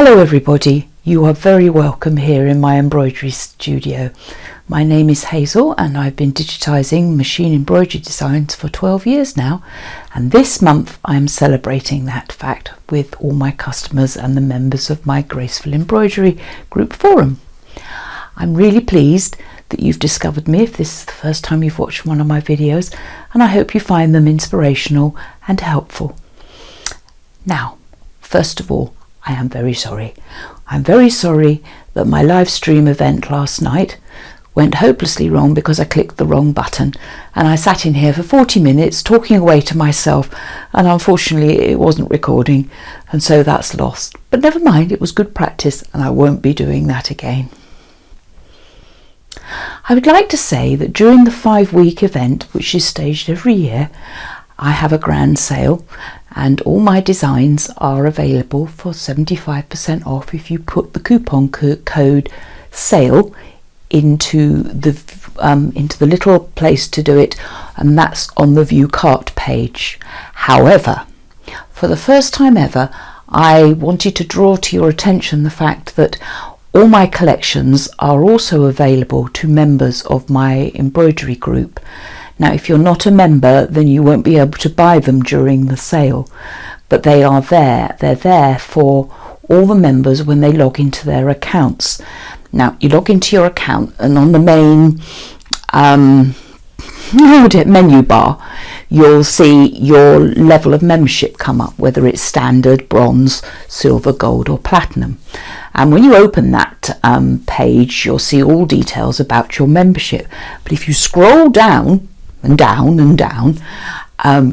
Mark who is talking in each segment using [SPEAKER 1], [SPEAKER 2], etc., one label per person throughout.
[SPEAKER 1] Hello everybody, you are very welcome here in my embroidery studio. My name is Hazel and I've been digitising machine embroidery designs for 12 years now, and this month I am celebrating that fact with all my customers and the members of my Graceful Embroidery group forum. I'm really pleased that you've discovered me if this is the first time you've watched one of my videos, and I hope you find them inspirational and helpful. Now, first of all, I am very sorry. I'm very sorry that my live stream event last night went hopelessly wrong because I clicked the wrong button, and I sat in here for 40 minutes talking away to myself, and unfortunately it wasn't recording, and so that's lost. But never mind, it was good practice and I won't be doing that again. I would like to say that during the 5-week event, which is staged every year, I have a grand sale and all my designs are available for 75% off if you put the coupon code SALE into the little place to do it, and that's on the view cart page. However, for the first time ever, I wanted to draw to your attention the fact that all my collections are also available to members of my embroidery group. Now, if you're not a member, then you won't be able to buy them during the sale, but they are there. They're there for all the members when they log into their accounts. Now, you log into your account and on the main menu bar, you'll see your level of membership come up, whether it's standard, bronze, silver, gold or platinum. And when you open that page, you'll see all details about your membership. But if you scroll down and down and down,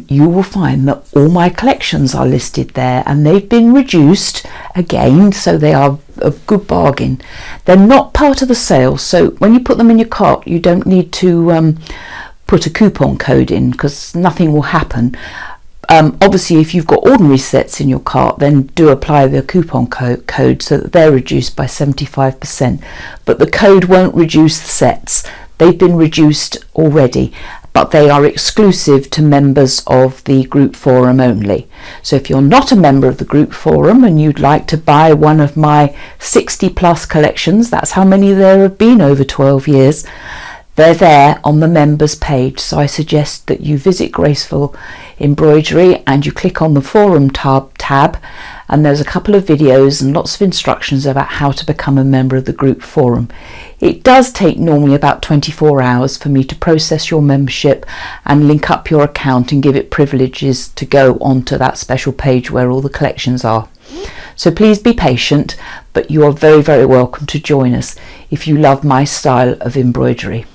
[SPEAKER 1] you will find that all my collections are listed there, and they've been reduced again, so they are a good bargain. They're not part of the sale, so when you put them in your cart, you don't need to put a coupon code in, because nothing will happen. Obviously, if you've got ordinary sets in your cart, then do apply the coupon code so that they're reduced by 75%. But the code won't reduce the sets. They've been reduced already, but they are exclusive to members of the group forum only. So if you're not a member of the group forum and you'd like to buy one of my 60 plus collections, that's how many there have been over 12 years, they're there on the members page. So I suggest that you visit Graceful Embroidery and you click on the forum tab, and there's a couple of videos and lots of instructions about how to become a member of the group forum. It does take normally about 24 hours for me to process your membership and link up your account and give it privileges to go onto that special page where all the collections are. So please be patient, but you are very, very welcome to join us if you love my style of embroidery.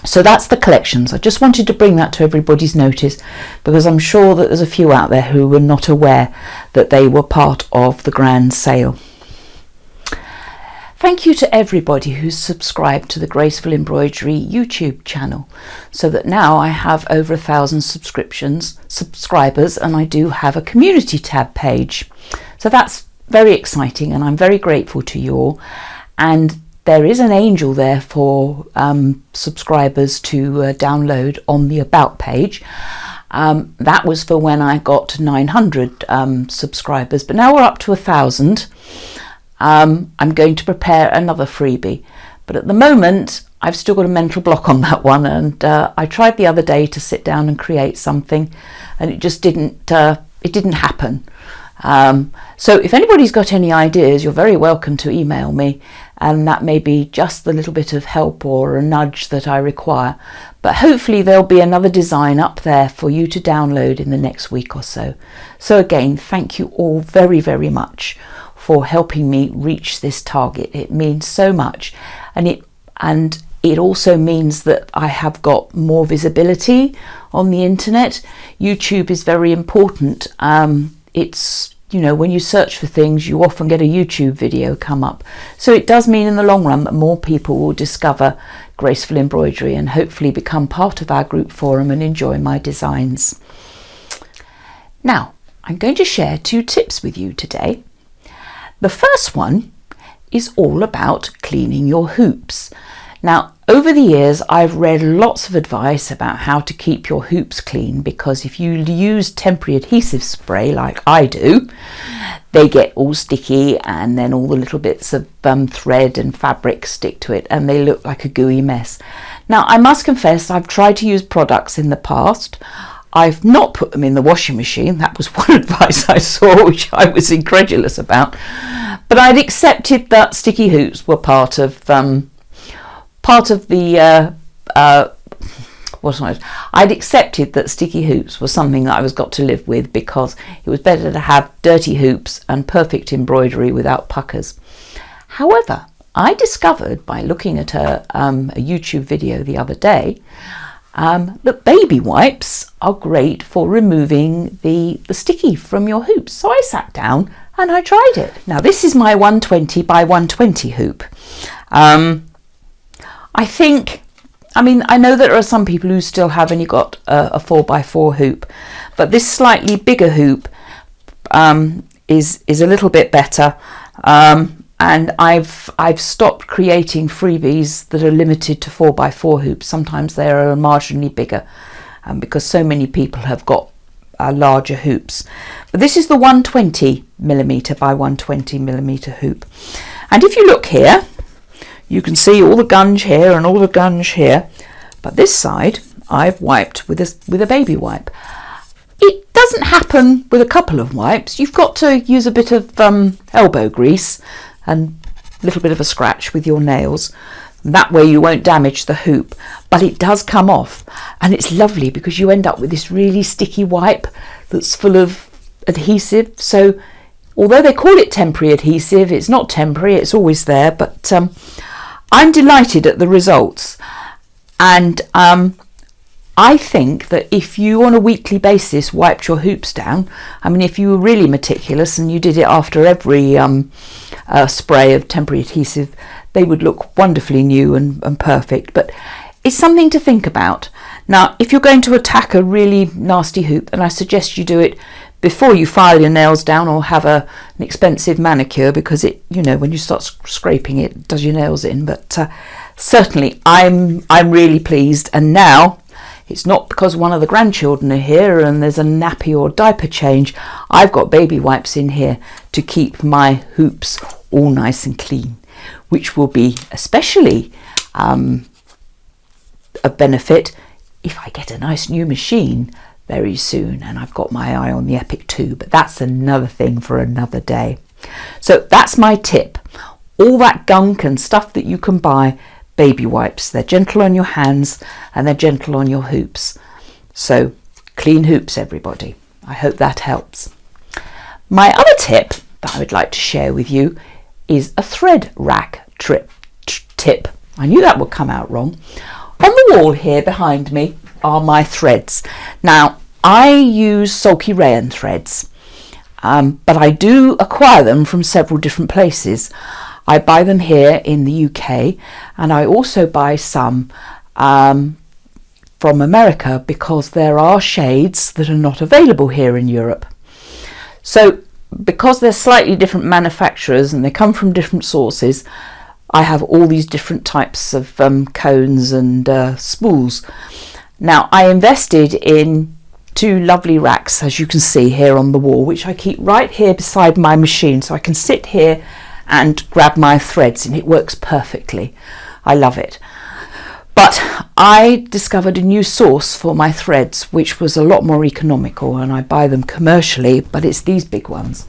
[SPEAKER 1] So that's the collections. I just wanted to bring that to everybody's notice, because I'm sure that there's a few out there who were not aware that they were part of the grand sale. Thank you to everybody who's subscribed to the Graceful Embroidery YouTube channel, so that now I have over 1,000 subscribers, and I do have a community tab page. So that's very exciting, and I'm very grateful to you all. And there is an angel there for subscribers to download on the About page. That was for when I got to 900 subscribers, but now we're up to 1,000. I'm going to prepare another freebie, but at the moment I've still got a mental block on that one, and I tried the other day to sit down and create something, and it just didn't happen. So if anybody's got any ideas, you're very welcome to email me, and that may be just the little bit of help or a nudge that I require. But hopefully there'll be another design up there for you to download in the next week or so. So again, thank you all very, very much for helping me reach this target. It means so much, and it also means that I have got more visibility on the internet. YouTube is very important. It's, you know, when you search for things, you often get a YouTube video come up. So it does mean in the long run that more people will discover Graceful Embroidery and hopefully become part of our group forum and enjoy my designs. Now, I'm going to share 2 tips with you today. The first one is all about cleaning your hoops. Now, over the years, I've read lots of advice about how to keep your hoops clean, because if you use temporary adhesive spray like I do, they get all sticky and then all the little bits of thread and fabric stick to it and they look like a gooey mess. Now, I must confess, I've tried to use products in the past. I've not put them in the washing machine. That was one advice I saw, which I was incredulous about. But I'd accepted that sticky hoops were part of the I'd accepted that sticky hoops was something that I was got to live with, because it was better to have dirty hoops and perfect embroidery without puckers. However, I discovered by looking at a YouTube video the other day that baby wipes are great for removing the sticky from your hoops. So I sat down and I tried it. Now, this is my 120 by 120 hoop. I know there are some people who still have only got a 4x4 hoop, but this slightly bigger hoop is a little bit better. And I've stopped creating freebies that are limited to 4x4 hoops. Sometimes they are marginally bigger, because so many people have got larger hoops. But this is the 120mm by 120mm hoop. And if you look here, you can see all the gunge here and all the gunge here, but this side I've wiped with a baby wipe. It doesn't happen with a couple of wipes. You've got to use a bit of elbow grease and a little bit of a scratch with your nails. That way you won't damage the hoop, but it does come off, and it's lovely because you end up with this really sticky wipe that's full of adhesive. So although they call it temporary adhesive, it's not temporary, it's always there. But I'm delighted at the results, and I think that if you on a weekly basis wiped your hoops down, if you were really meticulous and you did it after every spray of temporary adhesive, they would look wonderfully new and perfect. But it's something to think about. Now, if you're going to attack a really nasty hoop, then I suggest you do it before you file your nails down or have an expensive manicure, because when you start scraping it does your nails in. But certainly I'm really pleased, and now it's not because one of the grandchildren are here and there's a nappy or diaper change. I've got baby wipes in here to keep my hoops all nice and clean, which will be especially a benefit if I get a nice new machine very soon. And I've got my eye on the Epic too, but that's another thing for another day. So that's my tip. All that gunk and stuff that you can buy, baby wipes. They're gentle on your hands and they're gentle on your hoops. So clean hoops, everybody. I hope that helps. My other tip that I would like to share with you is a thread rack tip. I knew that would come out wrong. On the wall here behind me are my threads. Now, I use sulky rayon threads, but I do acquire them from several different places. I buy them here in the UK, and I also buy some from America, because there are shades that are not available here in Europe. So because they're slightly different manufacturers and they come from different sources, I have all these different types of cones and spools. Now, I invested in two lovely racks, as you can see here on the wall, which I keep right here beside my machine, so I can sit here and grab my threads, and it works perfectly. I love it. But I discovered a new source for my threads, which was a lot more economical, and I buy them commercially, but it's these big ones.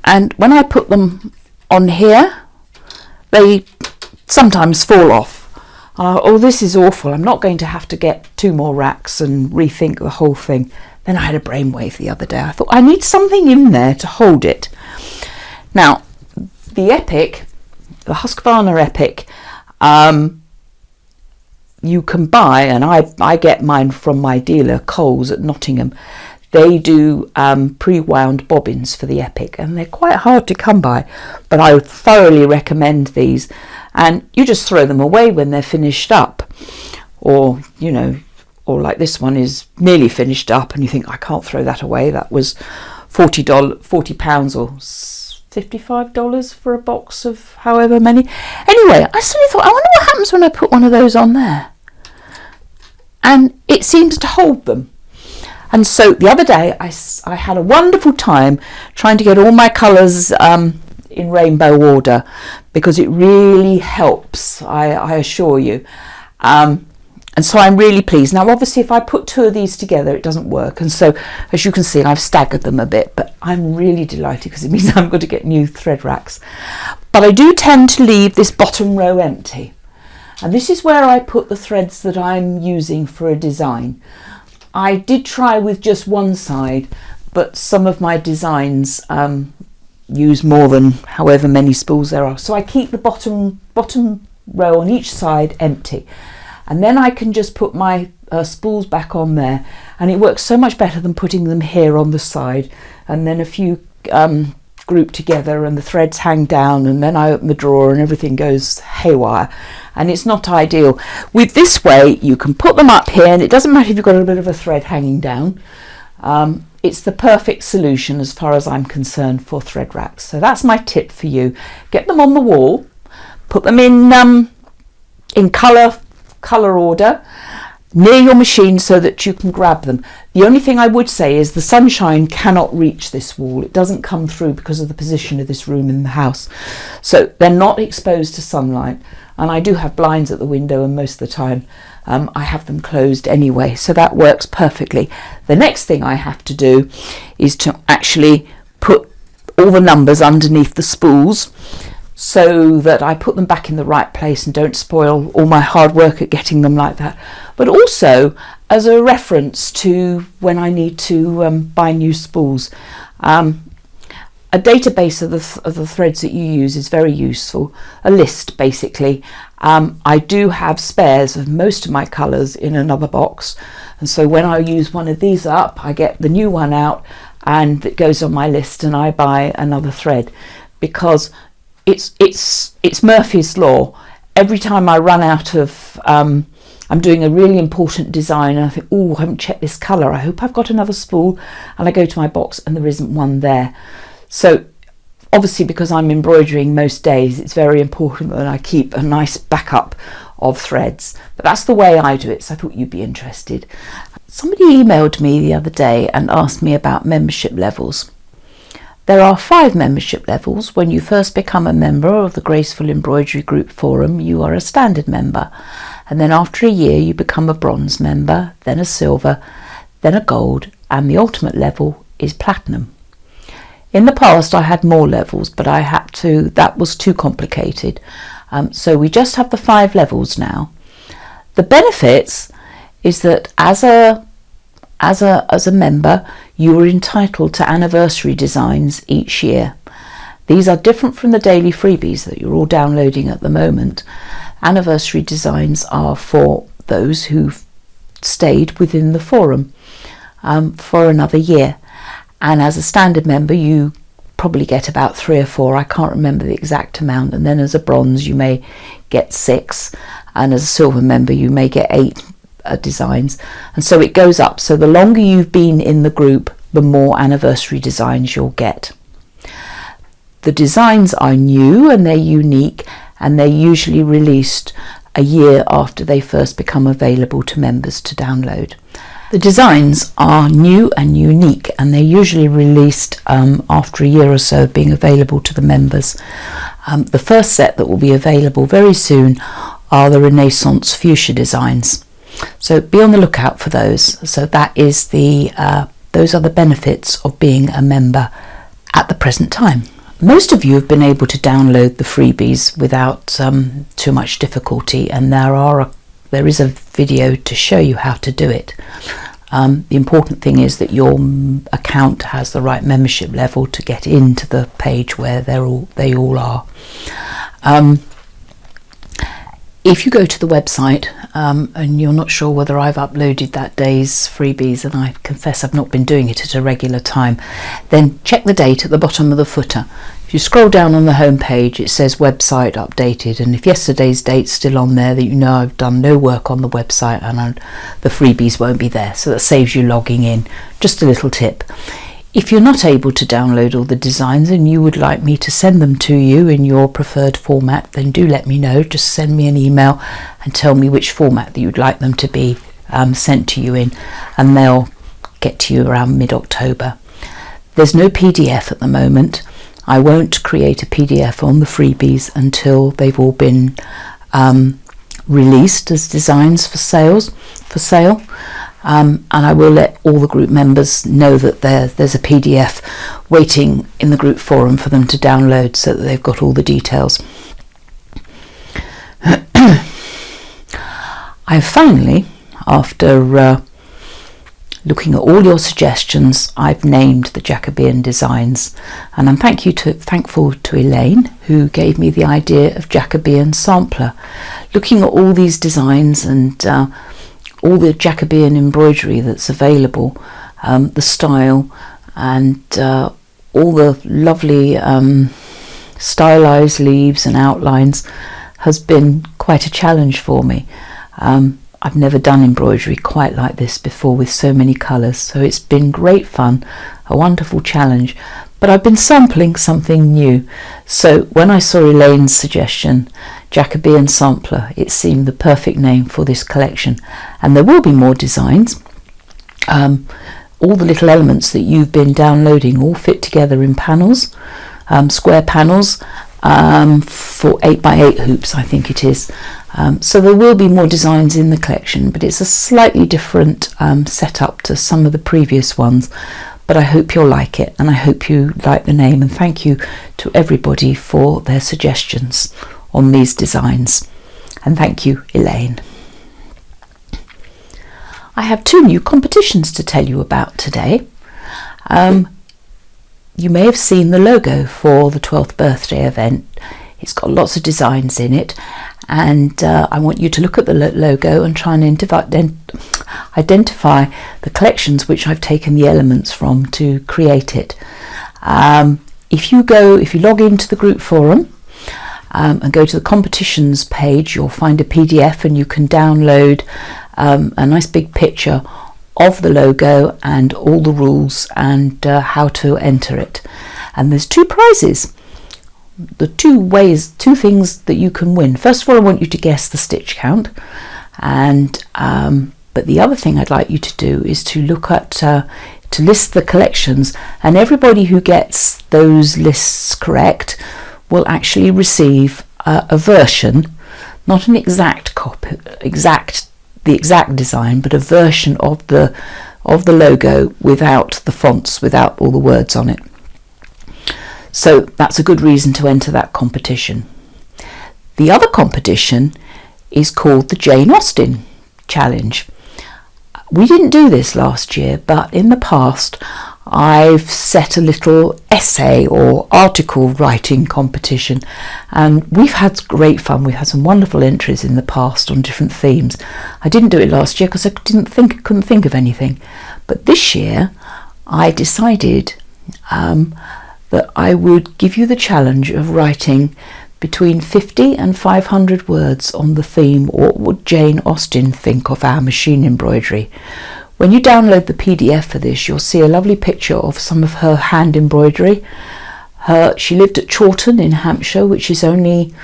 [SPEAKER 1] And when I put them on here, they sometimes fall off. Oh, this is awful. I'm not going to have to get two more racks and rethink the whole thing. Then I had a brainwave the other day. I thought I need something in there to hold it. Now, the Epic, the Husqvarna Epic, you can buy, and I get mine from my dealer, Coles at Nottingham. They do pre-wound bobbins for the Epic, and they're quite hard to come by, but I would thoroughly recommend these. And you just throw them away when they're finished up, or like this one is nearly finished up, and you think, I can't throw that away. That was £40 or $55 for a box of however many. Anyway, I suddenly thought, I wonder what happens when I put one of those on there. And it seems to hold them. And so the other day I had a wonderful time trying to get all my colours in rainbow order, because it really helps, I assure you. And so I'm really pleased. Now obviously if I put two of these together it doesn't work, and so as you can see I've staggered them a bit, but I'm really delighted because it means I'm going to get new thread racks. But I do tend to leave this bottom row empty, and this is where I put the threads that I'm using for a design. I did try with just one side, but some of my designs use more than however many spools there are, so I keep the bottom row on each side empty. And then I can just put my spools back on there, and it works so much better than putting them here on the side, and then a few group together and the threads hang down, and then I open the drawer and everything goes haywire, and it's not ideal. With this way you can put them up here, and it doesn't matter if you've got a bit of a thread hanging down. It's the perfect solution as far as I'm concerned for thread racks. So that's my tip for you. Get them on the wall, put them in colour order near your machine so that you can grab them. The only thing I would say is the sunshine cannot reach this wall. It doesn't come through because of the position of this room in the house. So they're not exposed to sunlight, and I do have blinds at the window, and most of the time I have them closed anyway, so that works perfectly. The next thing I have to do is to actually put all the numbers underneath the spools, so that I put them back in the right place and don't spoil all my hard work at getting them like that, but also as a reference to when I need to buy new spools. A database of the threads that you use is very useful, a list basically. I do have spares of most of my colours in another box, and so when I use one of these up I get the new one out and it goes on my list and I buy another thread, because it's Murphy's Law. Every time I run out of I'm doing a really important design and I think, oh, I haven't checked this colour, I hope I've got another spool, and I go to my box and there isn't one there. So obviously because I'm embroidering most days, it's very important that I keep a nice backup of threads, but that's the way I do it, so I thought you'd be interested. Somebody emailed me the other day and asked me about membership levels. There are 5 membership levels. When you first become a member of the Graceful Embroidery Group Forum, you are a standard member, and then after a year you become a bronze member, then a silver, then a gold, and the ultimate level is platinum. In the past I had more levels, but that was too complicated, so we just have the 5 levels now. The benefits is that as a member you are entitled to anniversary designs each year. These are different from the daily freebies that you're all downloading at the moment. Anniversary designs are for those who've stayed within the forum for another year, and as a standard member you probably get about 3 or 4, I can't remember the exact amount, and then as a bronze you may get 6, and as a silver member you may get 8 designs, and so it goes up. So the longer you've been in the group, the more anniversary designs you'll get. The designs are new and they're unique, and they're usually released a year after they first become available to members to download. The designs are new and unique, and they're usually released after a year or so of being available to the members. The first set that will be available very soon are the Renaissance fuchsia designs, so be on the lookout for those. So that is those are the benefits of being a member at the present time. Most of you have been able to download the freebies without too much difficulty, and there is a video to show you how to do it. The important thing is that your account has the right membership level to get into the page where they all are. If you go to the website and you're not sure whether I've uploaded that day's freebies, and I confess I've not been doing it at a regular time, then check the date at the bottom of the footer. If you scroll down on the home page it says website updated, and if yesterday's date's still on there, that you know I've done no work on the website and the freebies won't be there, so that saves you logging in. Just a little tip. If you're not able to download all the designs and you would like me to send them to you in your preferred format, then do let me know. Just send me an email and tell me which format that you'd like them to be sent to you in, and they'll get to you around mid-October. There's no PDF at the moment. I won't create a PDF on the freebies until they've all been released as designs for sale. And I will let all the group members know that there's a PDF waiting in the group forum for them to download, so that they've got all the details. I finally, after looking at all your suggestions, I've named the Jacobean designs, and I'm thankful to Elaine, who gave me the idea of Jacobean Sampler. Looking at all these designs and all the Jacobean embroidery that's available, the style, and all the lovely stylized leaves and outlines has been quite a challenge for me. I've never done embroidery quite like this before with so many colours, so it's been great fun, a wonderful challenge, but I've been sampling something new. So when I saw Elaine's suggestion, Jacobean Sampler, it seemed the perfect name for this collection. And there will be more designs. All the little elements that you've been downloading all fit together in panels, square panels, for 8x8 hoops, I think it is. So there will be more designs in the collection, but it's a slightly different setup to some of the previous ones. But I hope you'll like it, and I hope you like the name, and thank you to everybody for their suggestions on these designs. And thank you, Elaine. I have 2 new competitions to tell you about today. You may have seen the logo for the 12th birthday event. It's got lots of designs in it, and I want you to look at the logo and try and identify the collections which I've taken the elements from to create it. If you log into the group forum and go to the competitions page, you'll find a PDF, and you can download a nice big picture of the logo and all the rules and how to enter it. And there's 2 prizes. The 2 things that you can win. First of all, I want you to guess the stitch count, and but the other thing I'd like you to do is to look at to list the collections, and everybody who gets those lists correct will actually receive a version, not an exact copy, the exact design, but a version of the logo without the fonts, without all the words on it. So that's a good reason to enter that competition. The other competition is called the Jane Austen Challenge. We didn't do this last year, but in the past I've set a little essay or article writing competition, and we've had great fun. We've had some wonderful entries in the past on different themes. I didn't do it last year because I couldn't think of anything, but this year I decided that I would give you the challenge of writing between 50 and 500 words on the theme, what would Jane Austen think of our machine embroidery? When you download the PDF for this, you'll see a lovely picture of some of her hand embroidery. She lived at Chawton in Hampshire, which is only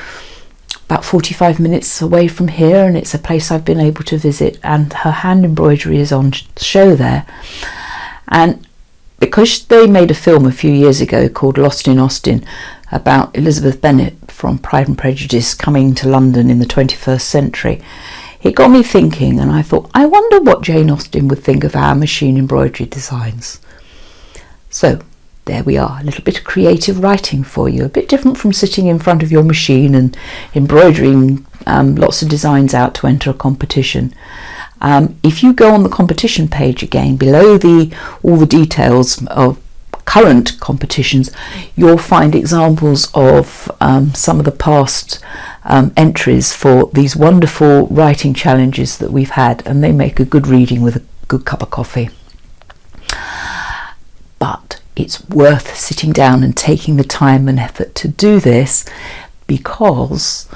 [SPEAKER 1] about 45 minutes away from here, and it's a place I've been able to visit, and her hand embroidery is on show there. And because they made a film a few years ago called Lost in Austen about Elizabeth Bennet from Pride and Prejudice coming to London in the 21st century, it got me thinking, and I thought, I wonder what Jane Austen would think of our machine embroidery designs. So there we are, a little bit of creative writing for you, a bit different from sitting in front of your machine and embroidering lots of designs out to enter a competition. If you go on the competition page again, below all the details of current competitions, you'll find examples of some of the past entries for these wonderful writing challenges that we've had, and they make a good reading with a good cup of coffee. But it's worth sitting down and taking the time and effort to do this, because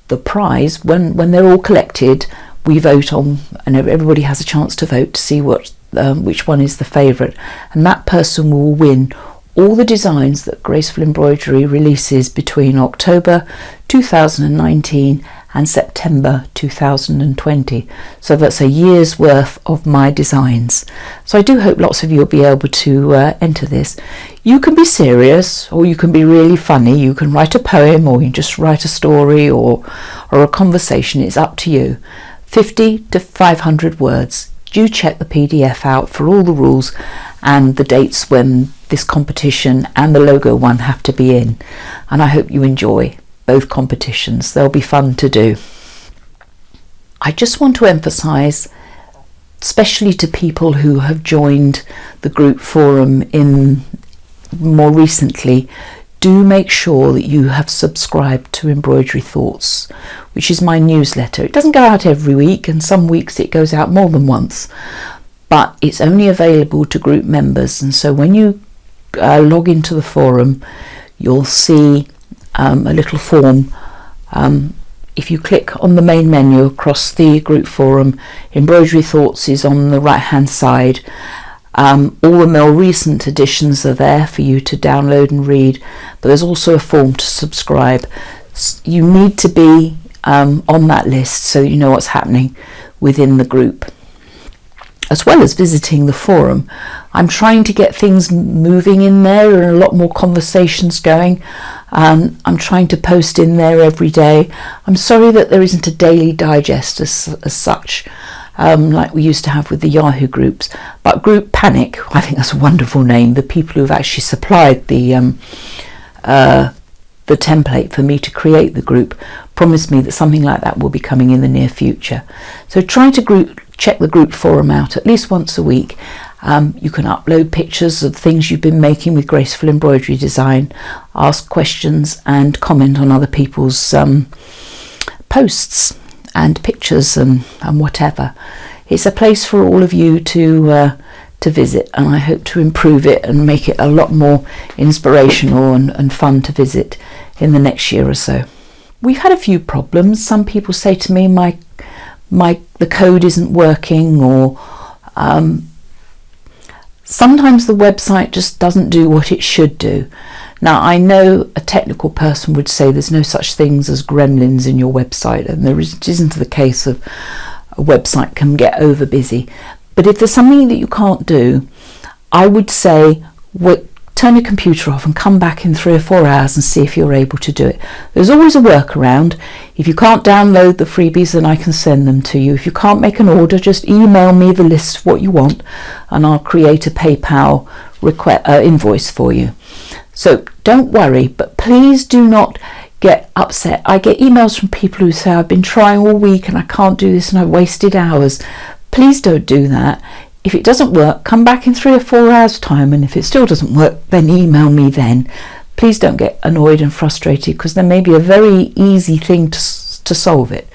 [SPEAKER 1] the prize, when they're all collected, we vote on, and everybody has a chance to vote to see what which one is the favourite, and that person will win all the designs that Graceful Embroidery releases between October 2019 and September 2020. So that's a year's worth of my designs. So I do hope lots of you will be able to enter this. You can be serious, or you can be really funny. You can write a poem, or you just write a story, or a conversation. It's up to you. 50 to 500 words. Do check the PDF out for all the rules and the dates when this competition and the logo one have to be in. And I hope you enjoy both competitions. They'll be fun to do. I just want to emphasize, especially to people who have joined the group forum in more recently, do make sure that you have subscribed to Embroidery Thoughts, which is my newsletter. It doesn't go out every week, and some weeks it goes out more than once, but it's only available to group members. And so when you log into the forum, you'll see a little form. If you click on the main menu across the group forum, Embroidery Thoughts is on the right hand side. All the more recent editions are there for you to download and read, but there's also a form to subscribe. You need to be on that list so you know what's happening within the group, as well as visiting the forum. I'm trying to get things moving in there and a lot more conversations going. I'm trying to post in there every day. I'm sorry that there isn't a daily digest as such, like we used to have with the Yahoo groups, but Group Panic, I think that's a wonderful name, the people who've actually supplied the template for me to create the group, promised me that something like that will be coming in the near future. So try to check the group forum out at least once a week. You can upload pictures of things you've been making with Graceful Embroidery Design, ask questions and comment on other people's posts and pictures and whatever. It's a place for all of you to visit, and I hope to improve it and make it a lot more inspirational and fun to visit in the next year or so. We've had a few problems. Some people say to me the code isn't working, or sometimes the website just doesn't do what it should do. Now, I know a technical person would say there's no such things as gremlins in your website, and there isn't the case of a website can get over busy. But if there's something that you can't do, I would say turn your computer off and come back in 3 or 4 hours and see if you're able to do it. There's always a workaround. If you can't download the freebies, then I can send them to you. If you can't make an order, just email me the list of what you want and I'll create a PayPal invoice for you. So don't worry, but please do not get upset. I get emails from people who say, I've been trying all week and I can't do this and I've wasted hours. Please don't do that. If it doesn't work, come back in 3 or 4 hours time, and if it still doesn't work, then email me then. Please don't get annoyed and frustrated, because there may be a very easy thing to solve it.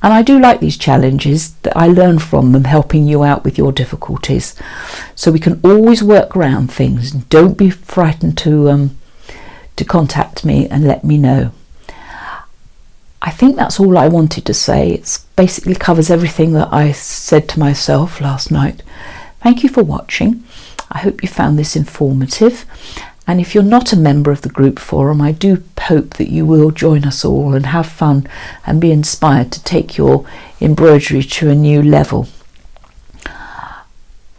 [SPEAKER 1] And I do like these challenges, that I learn from them, helping you out with your difficulties. So we can always work around things. Don't be frightened to contact me and let me know. I think that's all I wanted to say. It basically covers everything that I said to myself last night. Thank you for watching. I hope you found this informative. And if you're not a member of the group forum, I do hope that you will join us all and have fun and be inspired to take your embroidery to a new level.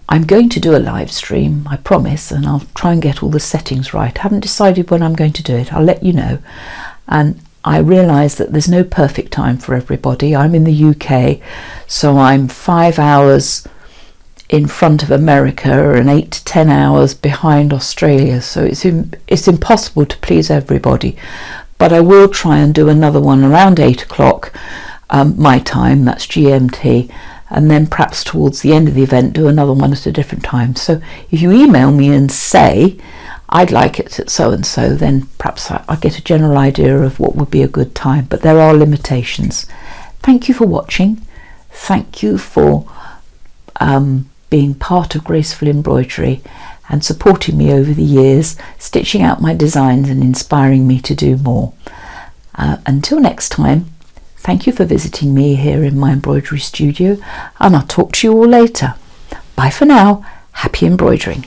[SPEAKER 1] I'm going to do a live stream, I promise, and I'll try and get all the settings right. I haven't decided when I'm going to do it. I'll let you know. And I realise that there's no perfect time for everybody. I'm in the UK, so I'm 5 hours in front of America and 8 to 10 hours behind Australia, so it's impossible to please everybody. But I will try and do another one around 8 o'clock my time, that's GMT, and then perhaps towards the end of the event do another one at a different time. So if you email me and say I'd like it at so and so, then perhaps I'll get a general idea of what would be a good time, but there are limitations. Thank you for watching. Thank you for being part of Graceful Embroidery and supporting me over the years, stitching out my designs and inspiring me to do more. Until next time, thank you for visiting me here in my embroidery studio, and I'll talk to you all later. Bye for now. Happy embroidering.